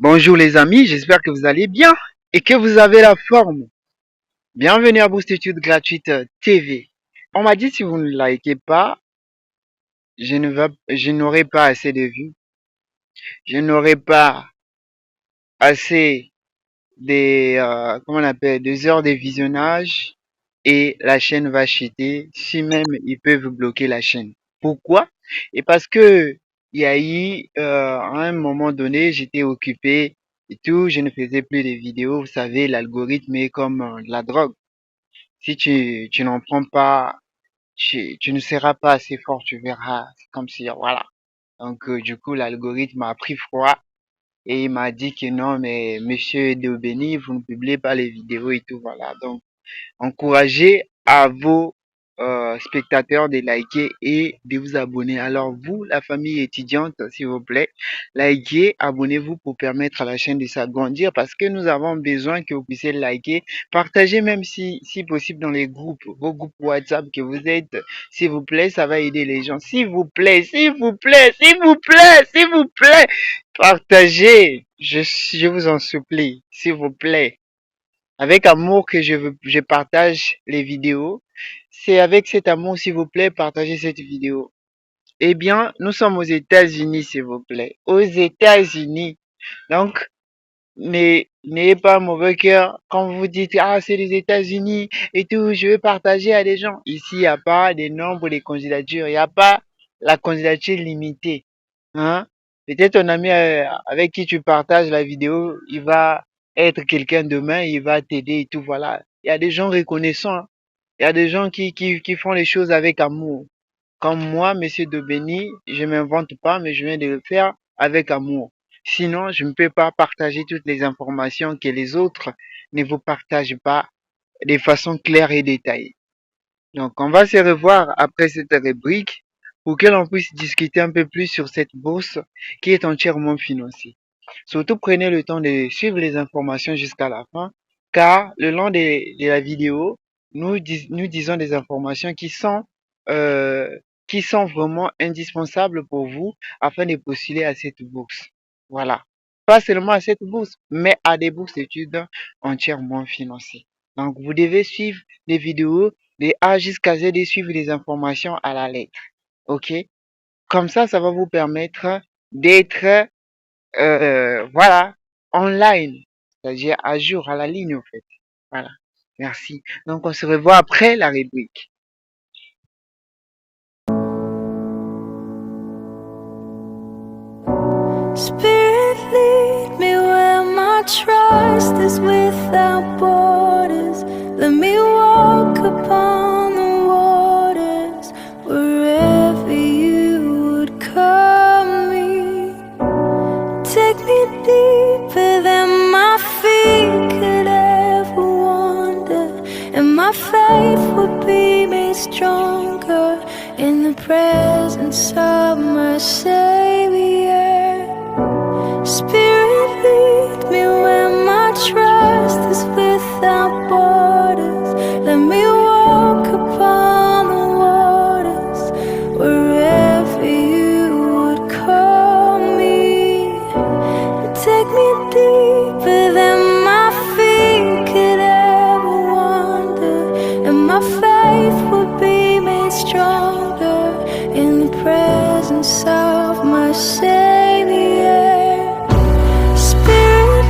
Bonjour les amis, j'espère que vous allez bien et que vous avez la forme. Bienvenue à Boost Études Gratuite TV. On m'a dit si vous ne likez pas, je n'aurai pas assez de vues, je n'aurai pas assez comment on appelle, des heures de visionnage et la chaîne va chuter. Si même ils peuvent bloquer la chaîne. Pourquoi? Et parce que il y a eu, à un moment donné, j'étais occupé et tout, je ne faisais plus de vidéos. Vous savez, l'algorithme est comme de la drogue. Si tu n'en prends pas, tu ne seras pas assez fort, tu verras. C'est comme si, voilà. Donc, du coup, l'algorithme a pris froid et il m'a dit que non, mais monsieur Deobeni, vous ne publiez pas les vidéos et tout, voilà. Donc, encouragez à vos spectateurs de liker et de vous abonner. Alors vous, la famille étudiante, s'il vous plaît, likez, abonnez-vous pour permettre à la chaîne de s'agrandir parce que nous avons besoin que vous puissiez liker, partagez même si possible dans les groupes, vos groupes WhatsApp que vous êtes, s'il vous plaît, ça va aider les gens. S'il vous plaît, s'il vous plaît, s'il vous plaît, s'il vous plaît, partagez. Je vous en supplie, s'il vous plaît. Avec amour que je partage les vidéos. C'est avec cet amour, s'il vous plaît, partagez cette vidéo. Eh bien, nous sommes aux États-Unis, s'il vous plaît. Aux États-Unis. Donc, n'ayez pas mauvais cœur quand vous dites, ah, c'est les États-Unis et tout, je veux partager à des gens. Ici, il n'y a pas des nombres de candidatures. Il n'y a pas la candidature limitée. Hein? Peut-être ton ami avec qui tu partages la vidéo, il va être quelqu'un demain, il va t'aider et tout, voilà. Il y a des gens reconnaissants, hein. Il y a des gens qui font les choses avec amour. Comme moi, Monsieur Dobeni, je m'invente pas, mais je viens de le faire avec amour. Sinon, je ne peux pas partager toutes les informations que les autres ne vous partagent pas de façon claire et détaillée. Donc, on va se revoir après cette rubrique pour que l'on puisse discuter un peu plus sur cette bourse qui est entièrement financée. Surtout, prenez le temps de suivre les informations jusqu'à la fin, car le long de la vidéo, nous disons des informations euh, qui sont vraiment indispensables pour vous afin de postuler à cette bourse. Voilà. Pas seulement à cette bourse, mais à des bourses d'études entièrement financées. Donc, vous devez suivre les vidéos de A jusqu'à Z et suivre les informations à la lettre. OK? Comme ça va vous permettre d'être, voilà, online. C'est-à-dire à jour, à la ligne, en fait. Voilà. Merci. Donc, on se revoit après la rubrique. Spirit, lead me where my trust is without borders. Let me walk upon the waters wherever you would call me. Take me deeper than my feet could ever wander, and my faith will be made stronger in the presence of my Savior. Spirit, lead me where my trust is without borders. Let me walk upon the waters wherever you would call me. Take me deeper than my feet could ever wander, and my faith will be made stronger in the presence of my Savior. Spirit,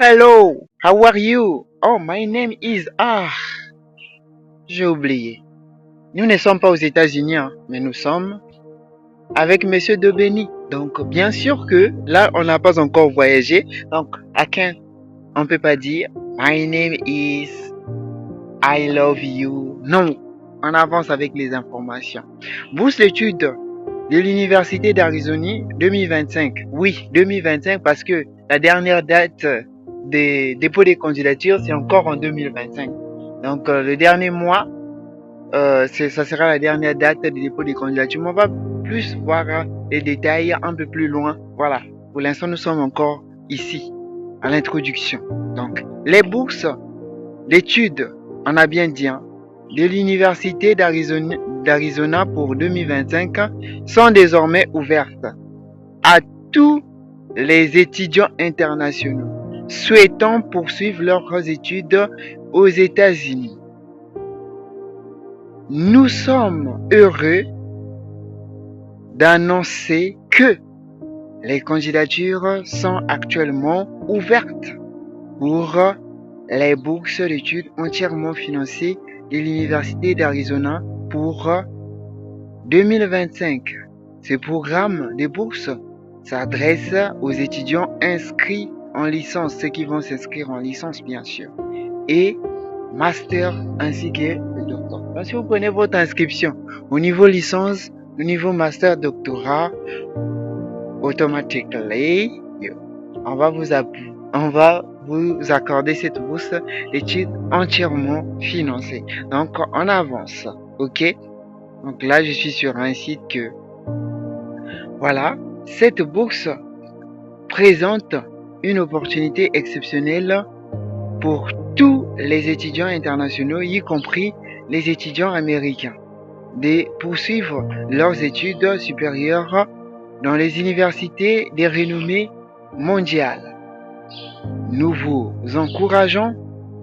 Hello, how are you? Oh, my name is... j'ai oublié. Nous ne sommes pas aux États-Unis, hein, mais nous sommes avec Monsieur Dobeni. Donc, bien sûr que là, on n'a pas encore voyagé. Donc, on peut pas dire My name is I love you. Non, on avance avec les informations. Bourse d'études de l'Université d'Arizona 2025. Oui, 2025 parce que la dernière date des dépôts des candidatures, c'est encore en 2025. Donc, le dernier mois, ça sera la dernière date des dépôts des candidatures. On va plus voir les détails un peu plus loin. Voilà. Pour l'instant, nous sommes encore ici, à l'introduction. Donc, les bourses d'études, on a bien dit, hein, de l'Université d'Arizona pour 2025 sont désormais ouvertes à tous les étudiants internationaux souhaitant poursuivre leurs études aux États-Unis. Nous sommes heureux d'annoncer que les candidatures sont actuellement ouvertes pour les bourses d'études entièrement financées de l'Université d'Arizona pour 2025. Ce programme de bourse s'adresse aux étudiants inscrits en licence, ceux qui vont s'inscrire en licence bien sûr, et master ainsi que le doctorat. Donc, si vous prenez votre inscription au niveau licence, au niveau master, doctorat, automatiquement, on va vous accorder cette bourse d'études entièrement financée. Donc, on avance, ok? Donc là, je suis sur un site que, voilà, cette bourse présente une opportunité exceptionnelle pour tous les étudiants internationaux, y compris les étudiants américains, de poursuivre leurs études supérieures dans les universités de renommée mondiale. Nous vous encourageons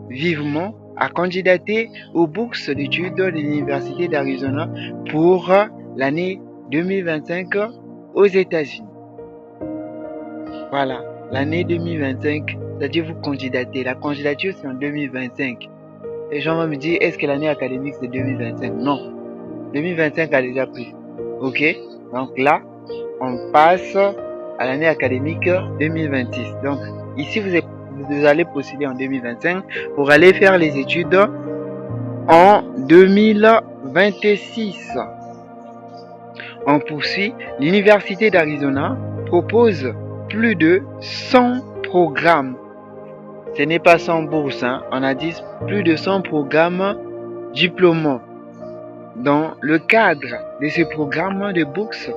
vivement à candidater aux bourses d'études de l'Université d'Arizona pour l'année 2025 aux États-Unis. Voilà, l'année 2025, c'est-à-dire vous candidatez. La candidature, c'est en 2025. Les gens vont me dire, est-ce que l'année académique, c'est 2025? Non. 2025 a déjà pris. Ok? Donc là, on passe à l'année académique 2026. Donc, ici, vous allez postuler en 2025 pour aller faire les études en 2026. On poursuit. L'Université d'Arizona propose plus de 100 programmes. Ce n'est pas 100 bourses, hein. On a dit plus de 100 programmes diplômants. Dans le cadre de ce programme de bourse,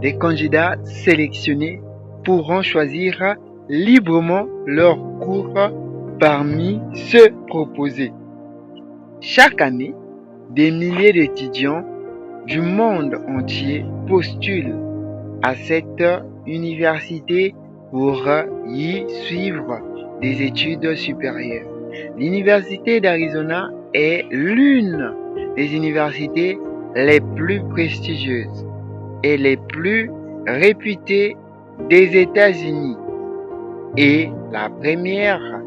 les candidats sélectionnés pourront choisir librement leur cours parmi ceux proposés. Chaque année, des milliers d'étudiants du monde entier postulent à cette université pour y suivre des études supérieures. L'Université d'Arizona est l'une des universités les plus prestigieuses et les plus réputées des États-Unis et la première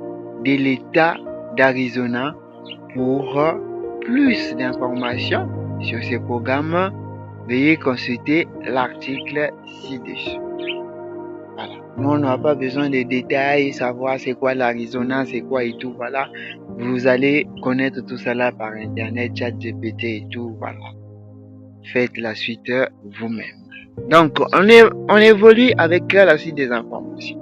de l'État d'Arizona. Pour plus d'informations sur ces programmes, veuillez consulter l'article ci-dessus. Voilà. Nous, on n'a pas besoin de détails, savoir c'est quoi l'Arizona, c'est quoi et tout, voilà. Vous allez connaître tout ça là par internet, ChatGPT et tout, voilà. Faites la suite vous-même. Donc, on évolue avec la suite des informations.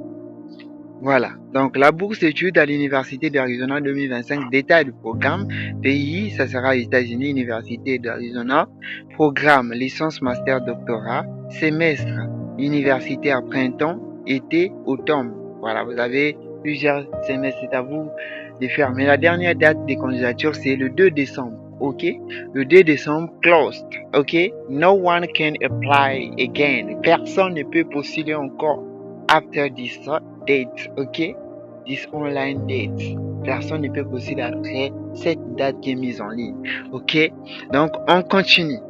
Voilà. Donc, la bourse d'études à l'Université d'Arizona 2025, détail du programme. Pays, ça sera les États-Unis, Université d'Arizona. Programme, licence, master, doctorat. Semestre, universitaire, printemps, été, automne. Voilà, vous avez plusieurs semestres, c'est à vous de faire. Mais la dernière date des candidatures, c'est le 2 décembre. Ok? Le 2 décembre, closed. Ok? No one can apply again. Personne ne peut postuler encore after this date. Ok? This online date. Personne ne peut postuler après cette date qui est mise en ligne. Ok? Donc, on continue.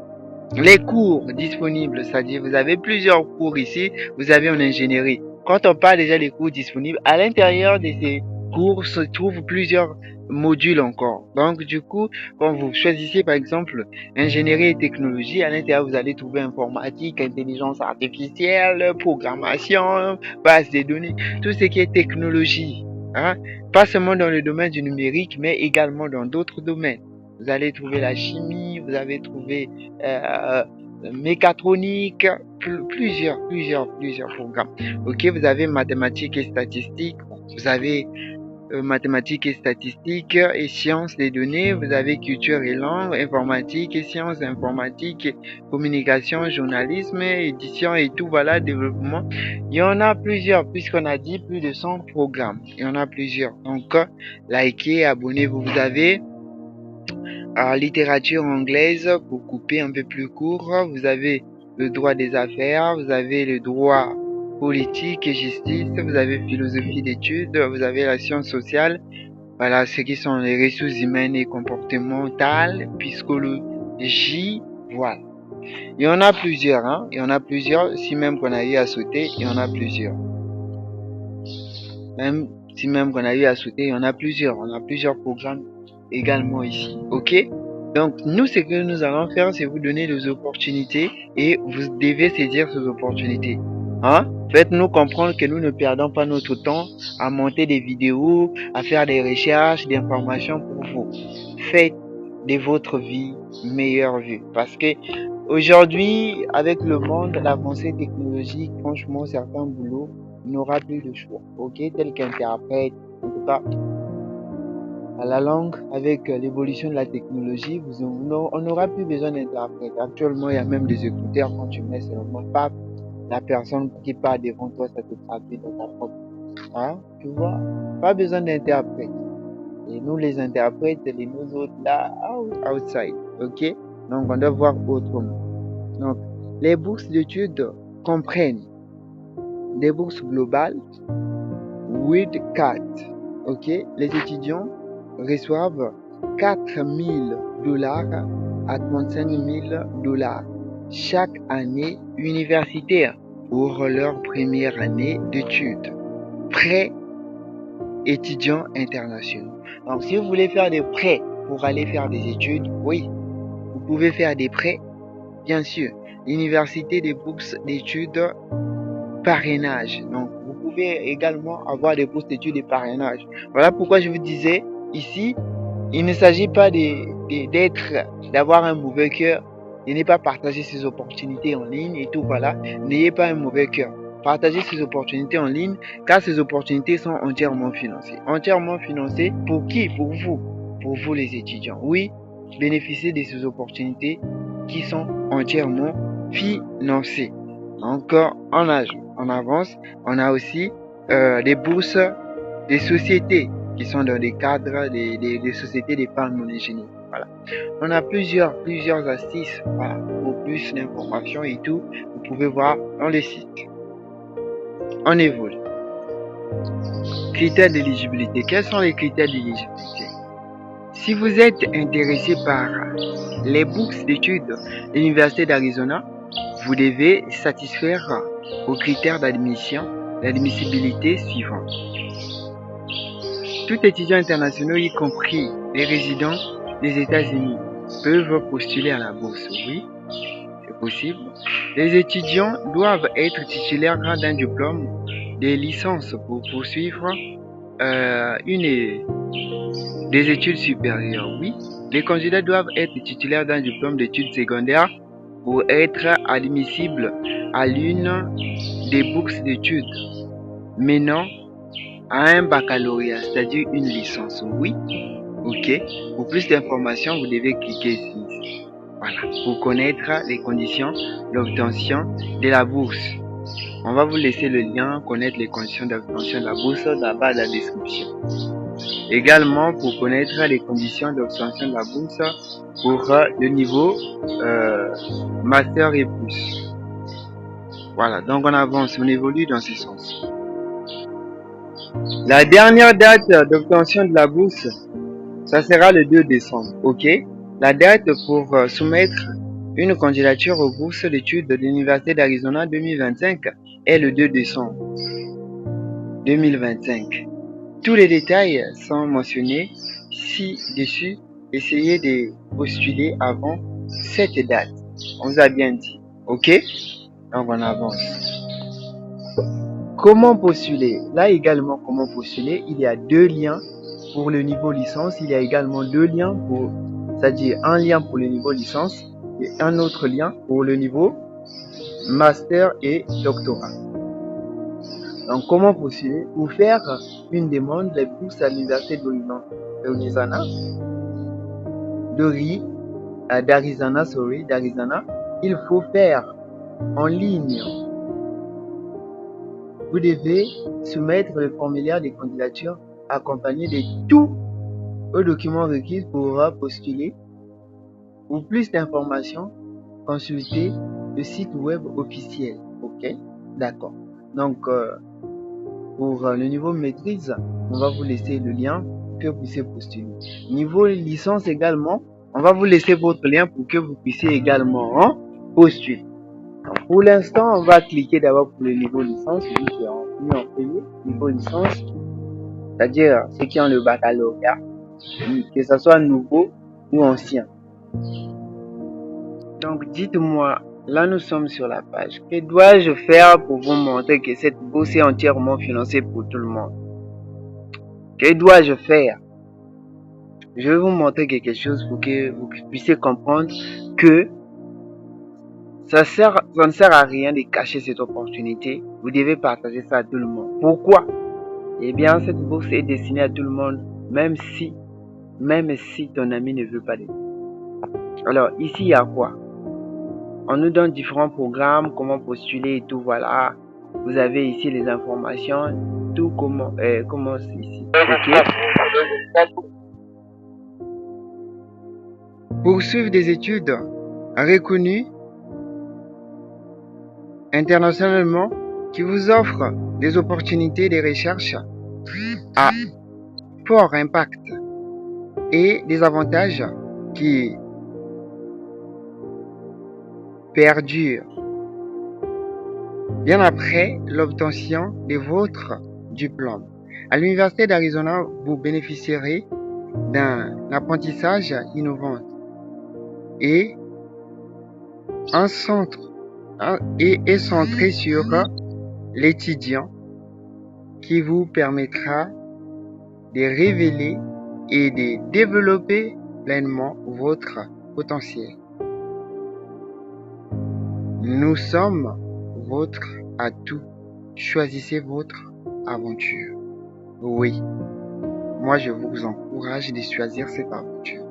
Les cours disponibles, c'est-à-dire vous avez plusieurs cours ici. Vous avez en ingénierie Quand on parle déjà des cours disponibles, à l'intérieur de ces cours se trouvent plusieurs modules encore. Donc, du coup, quand vous choisissez par exemple ingénierie et technologie, à l'intérieur, vous allez trouver informatique, intelligence artificielle, programmation, base de données, tout ce qui est technologie. Hein? Pas seulement dans le domaine du numérique, mais également dans d'autres domaines. Vous allez trouver la chimie, vous allez trouver mécatronique, plusieurs programmes. Ok, vous avez mathématiques et statistiques, vous avez mathématiques et statistiques et sciences des données, vous avez culture et langue, informatique et sciences informatiques, communication, journalisme, édition et tout, voilà, développement. Il y en a plusieurs, puisqu'on a dit plus de 100 programmes. Il y en a plusieurs. Donc, likez, abonnez-vous. Vous avez littérature anglaise pour couper un peu plus court. Vous avez le droit des affaires, vous avez le droit politique et justice, vous avez philosophie d'études, vous avez la science sociale, voilà ce qui sont les ressources humaines et comportementales, psychologie, voilà. Il y en a plusieurs, hein. Il y en a plusieurs, si même qu'on a eu à sauter, il y en a plusieurs. Même si même qu'on a eu à sauter, il y en a plusieurs. On a plusieurs programmes également ici, ok? Donc, nous, ce que nous allons faire, c'est vous donner des opportunités et vous devez saisir ces opportunités. Hein? Faites-nous comprendre que nous ne perdons pas notre temps à monter des vidéos, à faire des recherches, des informations pour vous. Faites de votre vie meilleure vue. Parce que aujourd'hui, avec le monde, l'avancée technologique, franchement, certains boulots n'aura plus de choix, ok, tel qu'interprète, en tout cas, à la langue, avec l'évolution de la technologie, on n'aura plus besoin d'interprète. Actuellement, il y a même des écouteurs, quand tu mets seulement pas la personne qui parle devant toi, ça te traduit dans ta propre. Hein, tu vois, pas besoin d'interprète. Et nous, les interprètes, et nous autres là, outside, ok? Donc, on doit voir autrement. Donc, les bourses d'études comprennent des bourses globales with CAT, ok? Les étudiants reçoivent $4,000 à $35,000 chaque année universitaire pour leur première année d'études. Prêts étudiants internationaux. Donc, si vous voulez faire des prêts pour aller faire des études, oui, vous pouvez faire des prêts, bien sûr. L'université des bourses d'études parrainage. Donc, vous pouvez également avoir des bourses d'études et parrainage. Voilà pourquoi je vous disais ici, il ne s'agit pas d'avoir un mauvais cœur, de ne pas partager ces opportunités en ligne et tout, voilà. N'ayez pas un mauvais cœur. Partagez ces opportunités en ligne, car ces opportunités sont entièrement financées. Entièrement financées pour qui? Pour vous. Pour vous les étudiants. Oui, bénéficiez de ces opportunités qui sont entièrement financées. Encore en avance, on a aussi des bourses des sociétés qui sont dans des cadres des sociétés d'épargne monnaie générale. Voilà. On a plusieurs astuces, voilà. Pour plus d'informations et tout, vous pouvez voir dans le site. On évolue. Critères d'éligibilité. Quels sont les critères d'éligibilité? Si vous êtes intéressé par les bourses d'études de l'Université d'Arizona, vous devez satisfaire aux critères d'admissibilité suivants. Tout étudiant international, y compris les résidents des États-Unis, peuvent postuler à la bourse. Oui, c'est possible. Les étudiants doivent être titulaires d'un diplôme de licence pour poursuivre des études supérieures. Oui, les candidats doivent être titulaires d'un diplôme d'études secondaires pour être admissibles à l'une des bourses d'études menant à un baccalauréat, c'est-à-dire une licence. Oui, ok. Pour plus d'informations, vous devez cliquer ici. Voilà, pour connaître les conditions d'obtention de la bourse. On va vous laisser le lien, connaître les conditions d'obtention de la bourse là-bas dans la description. Également, pour connaître les conditions d'obtention de la bourse pour le niveau master et plus. Voilà, donc on avance, on évolue dans ce sens. La dernière date d'obtention de la bourse, ça sera le 2 décembre, ok? La date pour soumettre une candidature aux bourses d'études de l'Université d'Arizona 2025 est le 2 décembre. 2025. Tous les détails sont mentionnés ci-dessus. Essayez de postuler avant cette date. On vous a bien dit. OK? Donc on avance. Comment postuler? Là également, comment postuler? Il y a 2 liens pour le niveau licence. Il y a également 2 liens pour, c'est-à-dire un lien pour le niveau licence et un autre lien pour le niveau master et doctorat. Donc, comment postuler? Pour faire une demande de bourse à l'université d'Arizona, d'Arizona, il faut faire en ligne. Vous devez soumettre le formulaire de candidature accompagné de tous les documents requis pour postuler. Pour plus d'informations, consultez le site web officiel. OK? D'accord. Donc, pour le niveau maîtrise, on va vous laisser le lien pour que vous puissiez postuler. Niveau licence également, on va vous laisser votre lien pour que vous puissiez également postuler. Pour l'instant, on va cliquer d'abord pour le niveau licence, vu que on en premier, niveau licence, c'est-à-dire ceux qui ont le baccalauréat, que ce soit nouveau ou ancien. Donc, dites-moi, là nous sommes sur la page. Que dois-je faire pour vous montrer que cette bourse est entièrement financée pour tout le monde? Que dois-je faire? Je vais vous montrer quelque chose pour que vous puissiez comprendre que ça ne sert à rien de cacher cette opportunité. Vous devez partager ça à tout le monde. Pourquoi? Eh bien, cette bourse est destinée à tout le monde, même si ton ami ne veut pas d'elle. Alors, ici, il y a quoi? On nous donne différents programmes, comment postuler et tout, voilà. Vous avez ici les informations, tout comment c'est ici. OK? Poursuivre des études reconnues internationalement qui vous offrent des opportunités de recherche à fort impact et des avantages qui perdurent bien après l'obtention de votre diplôme. À l'Université d'Arizona, vous bénéficierez d'un apprentissage innovant et un centre est centré sur l'étudiant qui vous permettra de révéler et de développer pleinement votre potentiel. Nous sommes votre atout. Choisissez votre aventure. Oui, moi je vous encourage de choisir cette aventure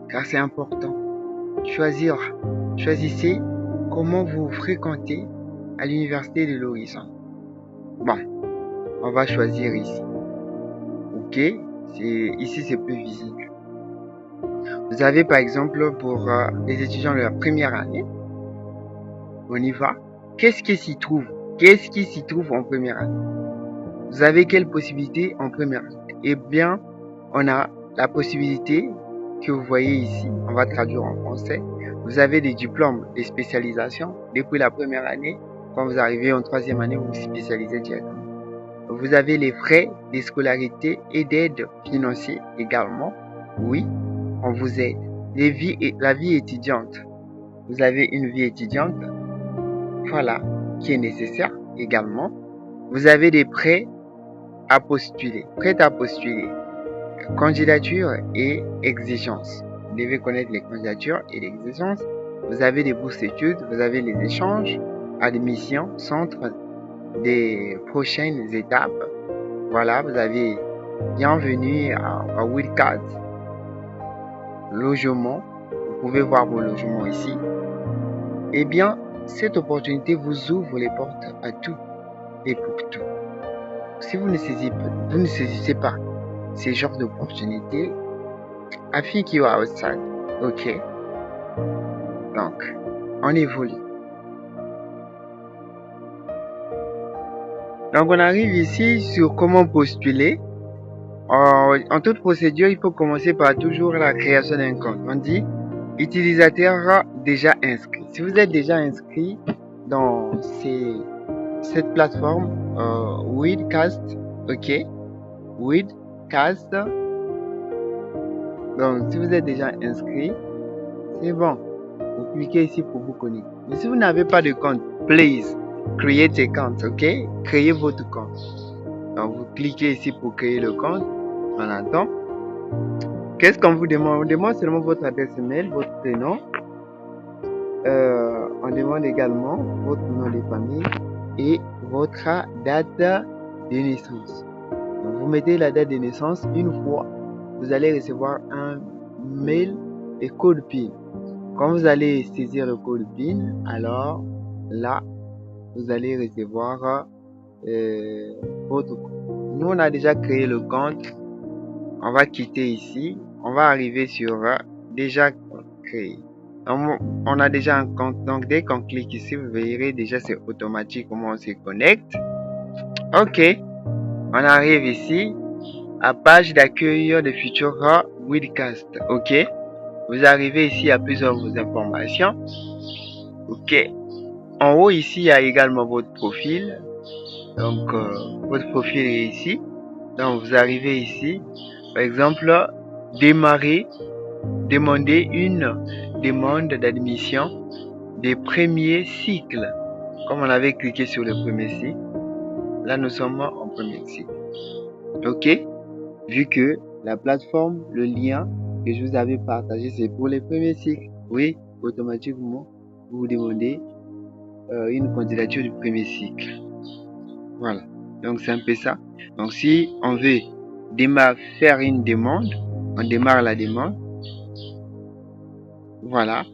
car c'est important. Choisissez comment vous fréquentez à l'université de l'horizon. Bon, on va choisir ici. OK, ici c'est plus visible. Vous avez par exemple pour les étudiants de la première année, on y va. Qu'est-ce qui s'y trouve? Qu'est-ce qui s'y trouve en première année? Vous avez quelle possibilité en première année? Eh bien, on a la possibilité que vous voyez ici, on va traduire en français. Vous avez des diplômes de spécialisation depuis la première année. Quand vous arrivez en troisième année, vous vous spécialisez directement. Vous avez les frais de scolarité et d'aide financière également. Oui, on vous aide. La vie étudiante. Vous avez une vie étudiante, voilà, qui est nécessaire également. Vous avez des prêts à postuler. Candidature et exigences. Vous devez connaître les candidatures et les exigences. Vous avez des bourses d'études, vous avez les échanges, admission, centre des prochaines étapes. Voilà, vous avez bienvenue à Wildcard. Logement, vous pouvez voir vos logements ici. Eh bien, cette opportunité vous ouvre les portes à tout et pour tout. Si vous ne saisissez pas ces genres d'opportunités, I think you are outside. OK? Donc, on évolue. Donc, on arrive ici sur comment postuler. En toute procédure, il faut commencer par toujours la création d'un compte. On dit utilisateur déjà inscrit. Si vous êtes déjà inscrit dans cette plateforme Wildcast, ok, Widcast. Donc, si vous êtes déjà inscrit, c'est bon. Vous cliquez ici pour vous connecter. Mais si vous n'avez pas de compte, please, create a account, ok? Créez votre compte. Donc, vous cliquez ici pour créer le compte. On attend. Qu'est-ce qu'on vous demande? On demande seulement votre adresse email, votre prénom. On demande également votre nom de famille et votre date de naissance. Donc, vous mettez la date de naissance une fois. Vous allez recevoir un mail et code PIN. Quand vous allez saisir le code PIN, alors là, vous allez recevoir votre compte. Nous, on a déjà créé le compte. On va quitter ici. On va arriver sur déjà créé. On a déjà un compte. Donc, dès qu'on clique ici, vous verrez déjà c'est automatique comment on se connecte. Ok. On arrive ici à page d'accueil de futurs Widcast. Ok. Vous arrivez ici à plusieurs informations. Ok. En haut ici, il y a également votre profil. Donc, votre profil est ici. Donc, vous arrivez ici. Par exemple, demander une demande d'admission des premiers cycles. Comme on avait cliqué sur le premier cycle, là, nous sommes en premier cycle. Ok? Vu que la plateforme, le lien que je vous avais partagé, c'est pour les premiers cycles. Oui, automatiquement, vous demandez une candidature du premier cycle. Voilà. Donc, c'est un peu ça. Donc, si on veut faire une demande, on démarre la demande. Voilà.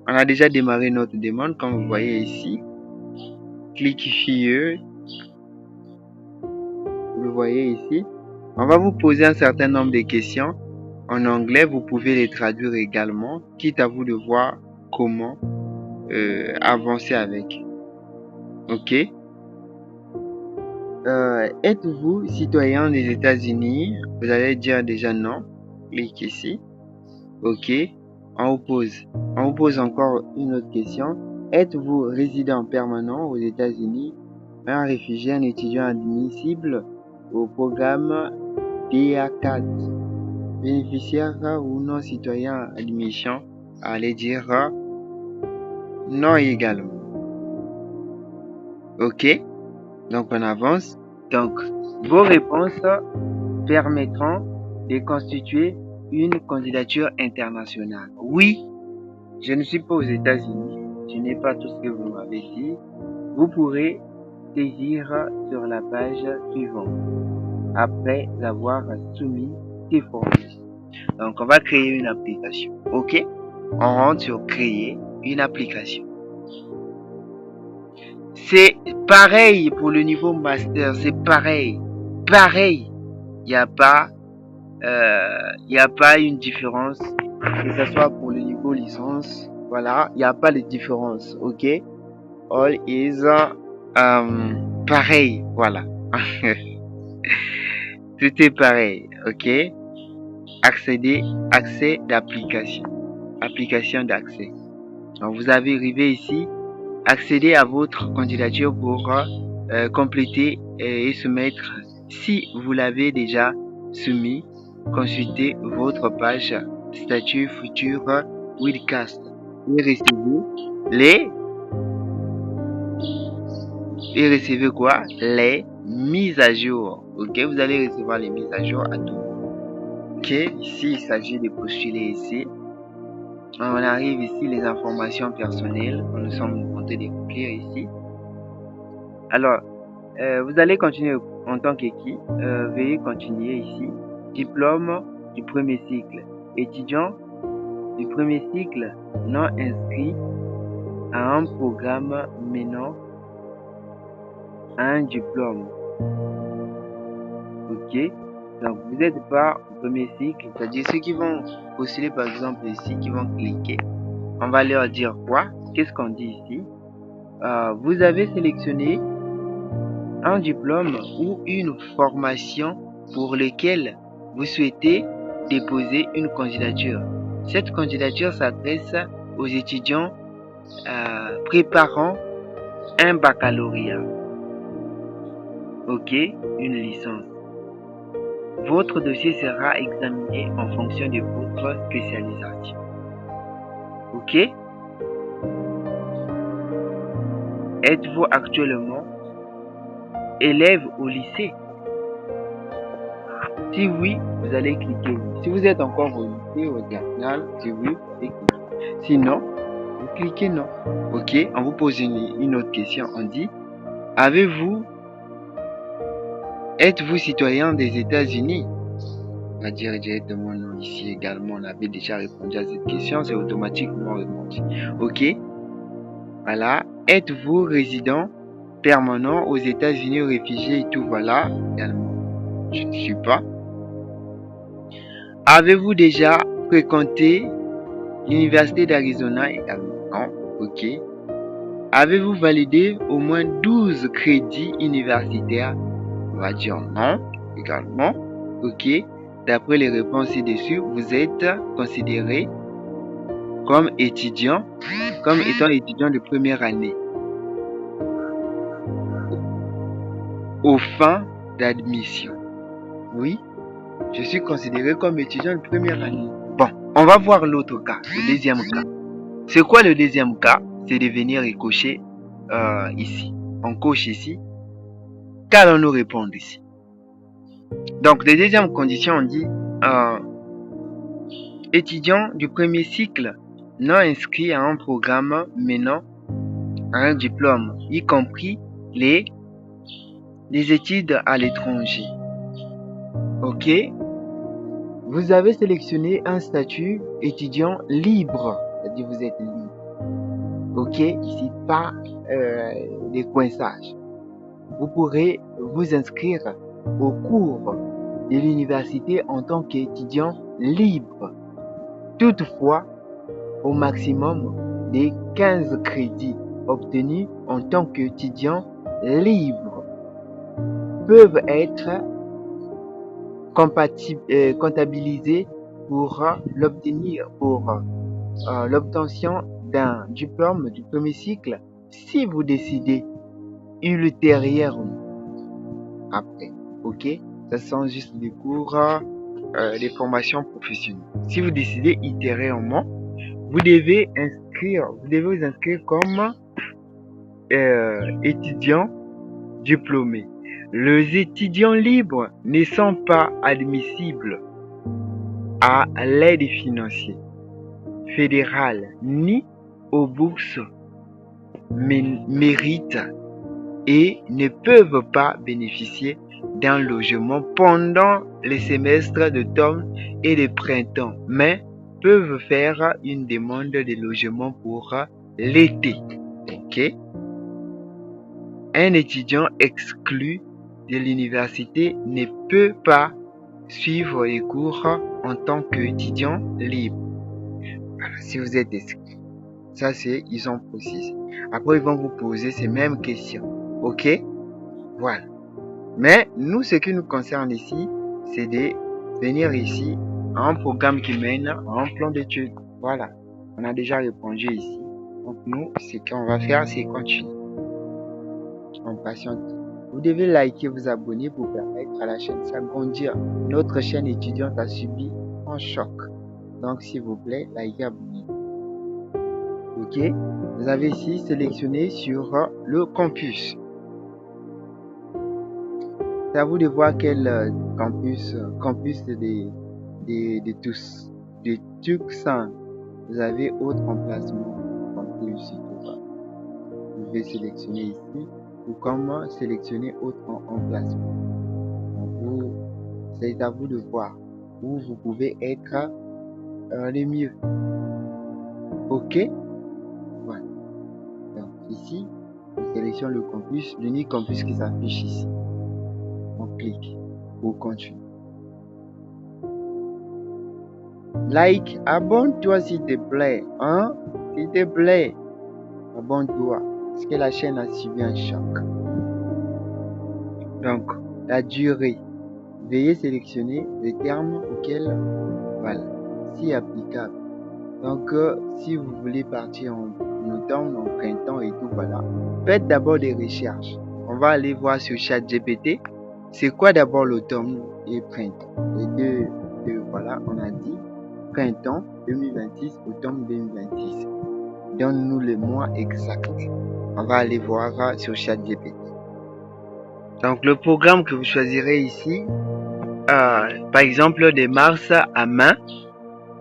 On a déjà démarré notre demande, comme vous voyez ici. Cliquez, vous voyez ici. On va vous poser un certain nombre de questions en anglais. Vous pouvez les traduire également, quitte à vous de voir comment avancer avec. Ok. Êtes-vous citoyen des États-Unis? Vous allez dire déjà non. Cliquez ici. Ok. On vous pose encore une autre question. Êtes-vous résident permanent aux États-Unis, un réfugié, un étudiant admissible au programme DA4? Bénéficiaire ou non citoyen admission? Allez dire non également. Ok? Donc on avance. Donc vos réponses permettront de constituer une candidature internationale. Oui, je ne suis pas aux États-Unis. Je n'ai pas tout ce que vous m'avez dit. Vous pourrez saisir sur la page suivante après avoir soumis ces formulaires. Donc, on va créer une application. OK? On rentre sur créer une application. C'est pareil pour le niveau master. C'est pareil. Pareil. Il n'y a pas une différence. Que ce soit pour le niveau licence. Voilà. Il n'y a pas de différence. OK? All is pareil. Voilà. Tout est pareil. OK? Accès d'application. Application d'accès. Donc, vous avez arrivé ici. Accéder à votre candidature pour compléter et soumettre. Si vous l'avez déjà soumis, consultez votre page statut futur Widcast et recevez quoi? Les mises à jour. Ok, vous allez recevoir les mises à jour à tout. Ok, ici il s'agit de postuler ici. On arrive ici les informations personnelles. Nous sommes en train de remplir ici. Alors, vous allez continuer en tant qu'équipe. Veuillez continuer ici. Diplôme du premier cycle. Étudiant du premier cycle non inscrit à un programme menant à un diplôme. Ok. Donc, vous n'êtes pas au premier cycle. C'est-à-dire ceux qui vont postuler par exemple ici, qui vont cliquer. On va leur dire quoi? Qu'est-ce qu'on dit ici? Vous avez sélectionné un diplôme ou une formation pour lequel vous souhaitez déposer une candidature. Cette candidature s'adresse aux étudiants préparant un baccalauréat. Ok, une licence. votre dossier sera examiné en fonction de votre spécialisation. Ok? Êtes-vous actuellement élève au lycée? Si oui, vous allez cliquer oui. Si vous êtes encore au lycée ou au terminal, si oui, vous allez cliquer. Sinon, vous cliquez non. Ok? On vous pose une autre question. On dit, êtes-vous citoyen des États-Unis? On va dire directement non ici également. On avait déjà répondu à cette question. C'est automatiquement répondu. Ok? Voilà. Êtes-vous résident permanent aux États-Unis, réfugié et tout? Voilà. Également. Je ne suis pas. Avez-vous déjà fréquenté l'Université d'Arizona? Également. Non. Ok. Avez-vous validé au moins 12 crédits universitaires? On va dire non. Également. Ok. D'après les réponses ci-dessus, vous êtes considéré comme étudiant, comme étant étudiant de première année aux fins d'admission. Oui, je suis considéré comme étudiant de première année. Bon, on va voir l'autre cas, le deuxième cas. C'est quoi le deuxième cas? C'est de venir et cocher ici. On coche ici. Qu'allons-nous répondre ici? Donc, la deuxième condition, on dit étudiant du premier cycle non inscrit à un programme menant à un diplôme, y compris les études à l'étranger. Ok? Vous avez sélectionné un statut étudiant libre, c'est-à-dire vous êtes libre. Ok? Ici, pas des coinçages. Vous pourrez vous inscrire au cours de l'université en tant qu'étudiant libre. Toutefois, au maximum des 15 crédits obtenus en tant qu'étudiant libre peuvent être comptabilisés pour l'obtention d'un diplôme du premier cycle si vous décidez ultérieurement après. Ok? Ce sont juste des cours, des formations professionnelles. Si vous décidez ultérieurement, vous devez vous inscrire comme étudiant diplômé. Les étudiants libres ne sont pas admissibles à l'aide financière fédérale ni aux bourses mérite et ne peuvent pas bénéficier d'un logement pendant les semestres d'automne et de printemps, mais peuvent faire une demande de logement pour l'été. Ok? Un étudiant exclu de l'université ne peut pas suivre les cours en tant qu'étudiant libre. Voilà, si vous êtes exclu. Ça, ils ont précisé. Après, ils vont vous poser ces mêmes questions. Ok? Voilà. Mais nous, ce qui nous concerne ici, c'est de venir ici à un programme qui mène à un plan d'études. Voilà. On a déjà répondu ici. Donc, nous, ce qu'on va faire, c'est continuer. On patiente. Vous devez liker, vous abonner pour permettre à la chaîne s'agrandir. Notre chaîne étudiante a subi un choc. Donc, s'il vous plaît, likez, abonnez. Ok? Vous avez ici sélectionné sur le campus. C'est à vous de voir quel campus de tous, de Tucson. Vous avez autre emplacement. Campus, vous pouvez sélectionner ici ou comment sélectionner autre emplacement. C'est à vous de voir où vous pouvez être le mieux. Ok? Voilà. Donc ici, on sélectionne le campus, l'unique campus qui s'affiche ici. On clique pour continuer. Like, abonne-toi s'il te plaît. Hein? S'il te plaît. Abonne-toi. Parce que la chaîne a subi un choc. Donc, la durée. Veuillez sélectionner le terme auquel, voilà, si applicable. Donc, si vous voulez partir en automne, en printemps et tout, voilà. Faites d'abord des recherches. On va aller voir sur ChatGPT. C'est quoi d'abord l'automne? et printemps. Les deux, voilà, on a dit printemps 2026, automne 2026. Donne-nous le mois exact. On va aller voir sur ChatGPT. Donc, le programme que vous choisirez ici, par exemple, de mars à mai,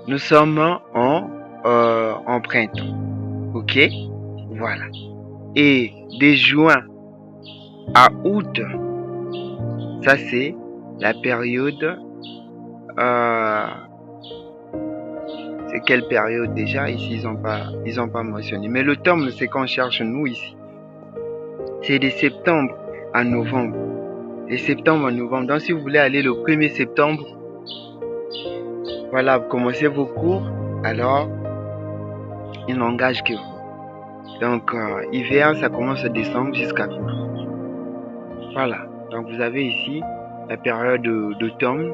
nous sommes en printemps. Ok? Voilà. Et de juin à août, ça c'est la période. C'est quelle période déjà? Ici, ils ont pas mentionné. Mais le terme, c'est qu'on cherche nous ici. C'est de septembre à novembre. De septembre à novembre. Donc, si vous voulez aller le 1er septembre, voilà, vous commencez vos cours, alors, il n'engage que vous. Donc, hiver, ça commence de décembre jusqu'à février. Voilà. Donc, vous avez ici la période d'automne,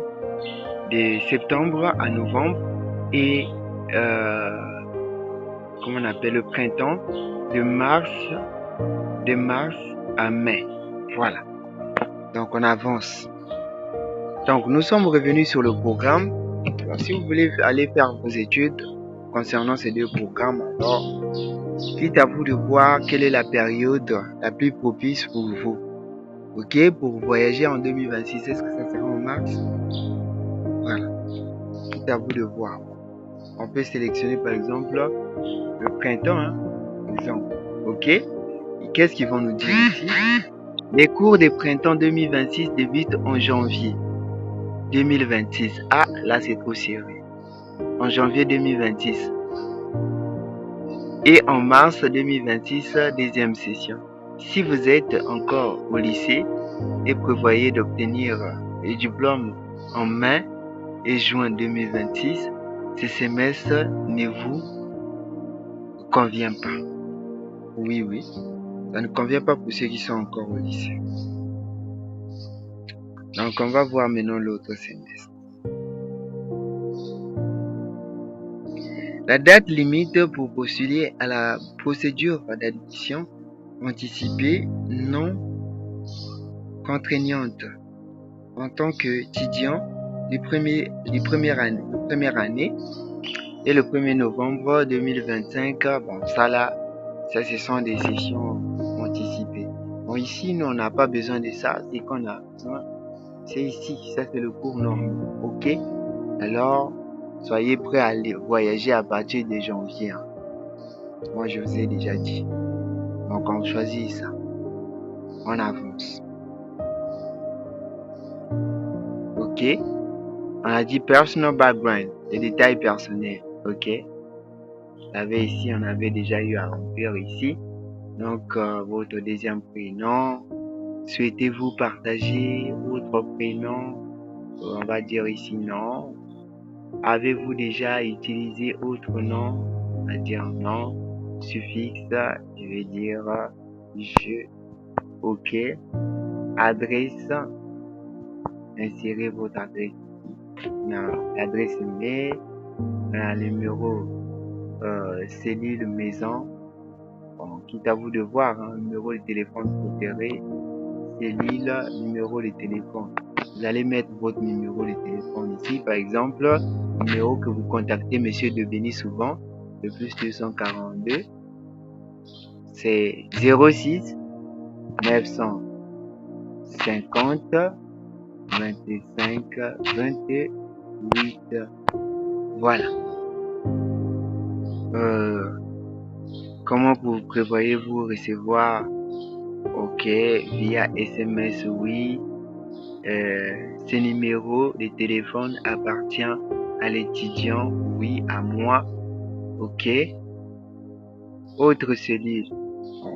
de septembre à novembre, et, comment on appelle, le printemps, de mars à mai. Voilà. Donc, on avance. Donc, nous sommes revenus sur le programme. Alors, si vous voulez aller faire vos études concernant ces deux programmes, alors, dites à vous de voir quelle est la période la plus propice pour vous. Ok, pour voyager en 2026, est-ce que ça sera en mars? Voilà. Dites à vous de voir. On peut sélectionner par exemple le printemps, exemple. Ok. Et qu'est-ce qu'ils vont nous dire ici? Les cours de printemps 2026 débutent en janvier 2026. Ah, là c'est trop sérieux. En janvier 2026. Et en mars 2026, deuxième session. Si vous êtes encore au lycée et prévoyez d'obtenir le diplôme en mai et juin 2026, ce semestre ne vous convient pas. Oui, ça ne convient pas pour ceux qui sont encore au lycée. Donc, on va voir maintenant l'autre semestre. La date limite pour postuler à la procédure d'admission anticipée non contraignante en tant qu'étudiant de première année et le 1er novembre 2025. Bon, ça ce sont des sessions anticipées. Bon, ici, nous, on n'a pas besoin de ça. C'est qu'on a besoin. C'est ici. Ça, c'est le cours normal. Ok? Alors, soyez prêts à aller voyager à partir de janvier. Moi, je vous ai déjà dit. Donc, on choisit ça. On avance. Ok? On a dit personal background, les détails personnels. Ok? On avait déjà eu à remplir ici. Donc, votre deuxième prénom. Souhaitez-vous partager votre prénom? On va dire ici non. Avez-vous déjà utilisé autre nom? On va dire non. Suffixe, je vais dire je. Ok. Adresse. Insérez votre adresse. L'adresse email. Numéro cellule maison. Bon, quitte à vous de voir, numéro de téléphone préféré. Cellule, numéro de téléphone. Vous allez mettre votre numéro de téléphone ici. Par exemple, numéro que vous contactez Monsieur Debeny souvent, le plus 242, c'est 06 950 25 28. Voilà. Comment vous prévoyez-vous recevoir? Ok, via SMS, oui. Ce numéro de téléphone appartient à l'étudiant, oui, à moi. Ok. Autre cellule,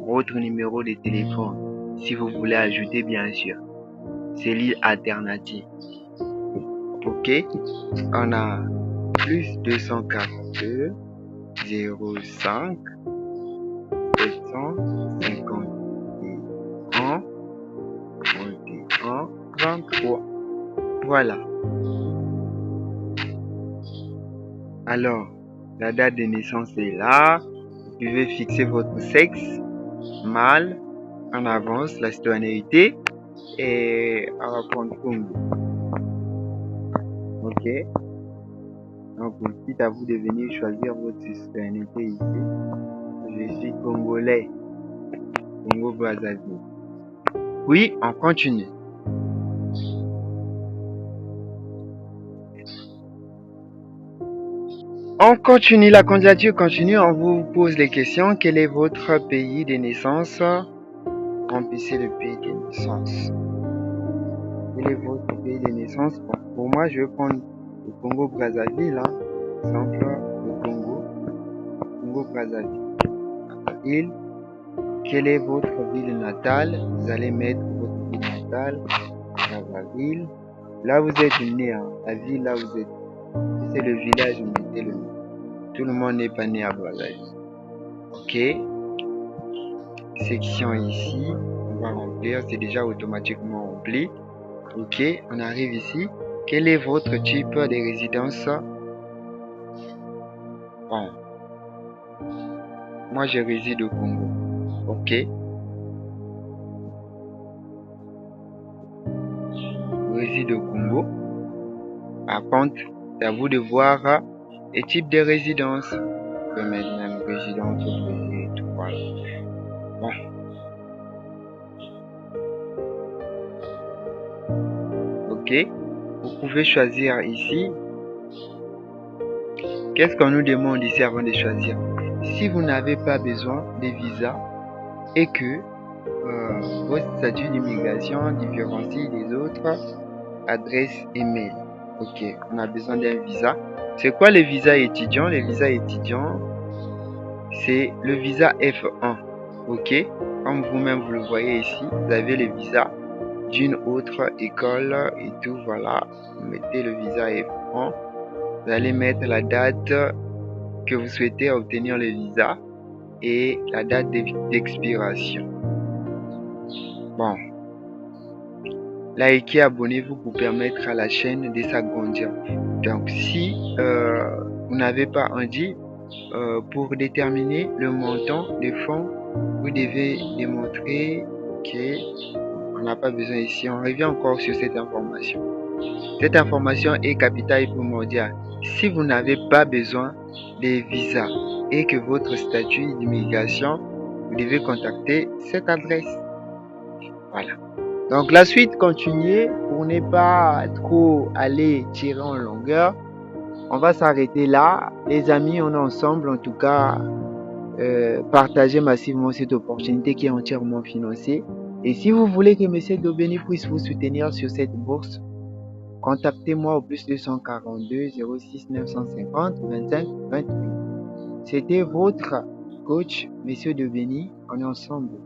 autre numéro de téléphone, si vous voulez ajouter, bien sûr. Cellule alternative. Ok. On a plus 242 05 751 21 23. Voilà. Alors, la date de naissance est là. Vous pouvez fixer votre sexe, mâle, en avance, la citoyenneté et à répondre Congo. Ok. Donc, ensuite, à vous de venir choisir votre citoyenneté ici. Je suis congolais. Congo Brazzaville. Oui, on continue. On continue, la candidature continue. On vous pose les questions. Quel est votre pays de naissance? Remplissez le pays de naissance. Quel est votre pays de naissance? Bon, pour moi, je vais prendre le Congo Brazzaville. Hein. Exemple, le Congo Brazzaville. Quelle est votre ville natale? Vous allez mettre votre ville natale, Brazzaville. Là, vous êtes né, hein. La ville, là, vous êtes. Si c'est le village, vous mettez le nom. Tout le monde n'est pas né à Brazzaville. Ok. Section ici. On va remplir. C'est déjà automatiquement rempli. Ok. On arrive ici. Quel est votre type de résidence? Bon. Moi, je réside au Congo. Ok. Je réside au Congo. Par contre, c'est à vous de voir les types de résidence. Vous pouvez mettre même résidence obligée et tout. Voilà. Bon. Ok. Vous pouvez choisir ici. Qu'est-ce qu'on nous demande ici avant de choisir? Si vous n'avez pas besoin de visa et que votre statut d'immigration différencie des autres, adresse email. Ok, on a besoin d'un visa. C'est quoi le visa étudiant? Le visa étudiant, c'est le visa F1. Ok, comme vous-même vous le voyez ici, vous avez le visa d'une autre école et tout. Voilà, vous mettez le visa F1. Vous allez mettre la date que vous souhaitez obtenir le visa et la date d'expiration. Bon. Likez, abonnez-vous pour permettre à la chaîne de s'agrandir. Donc, si vous n'avez pas dit, pour déterminer le montant des fonds, vous devez démontrer qu'on n'a pas besoin ici. On revient encore sur cette information. Cette information est capitale et primordiale. Si vous n'avez pas besoin de visa et que votre statut d'immigration, vous devez contacter cette adresse. Voilà. Donc la suite continue pour ne pas trop aller tirer en longueur. On va s'arrêter là. Les amis, on est ensemble en tout cas. Partagez massivement cette opportunité qui est entièrement financée. Et si vous voulez que M. Dobeni puisse vous soutenir sur cette bourse, contactez-moi au plus 242 06 950 25 28. C'était votre coach, M. Dobeni. On est ensemble.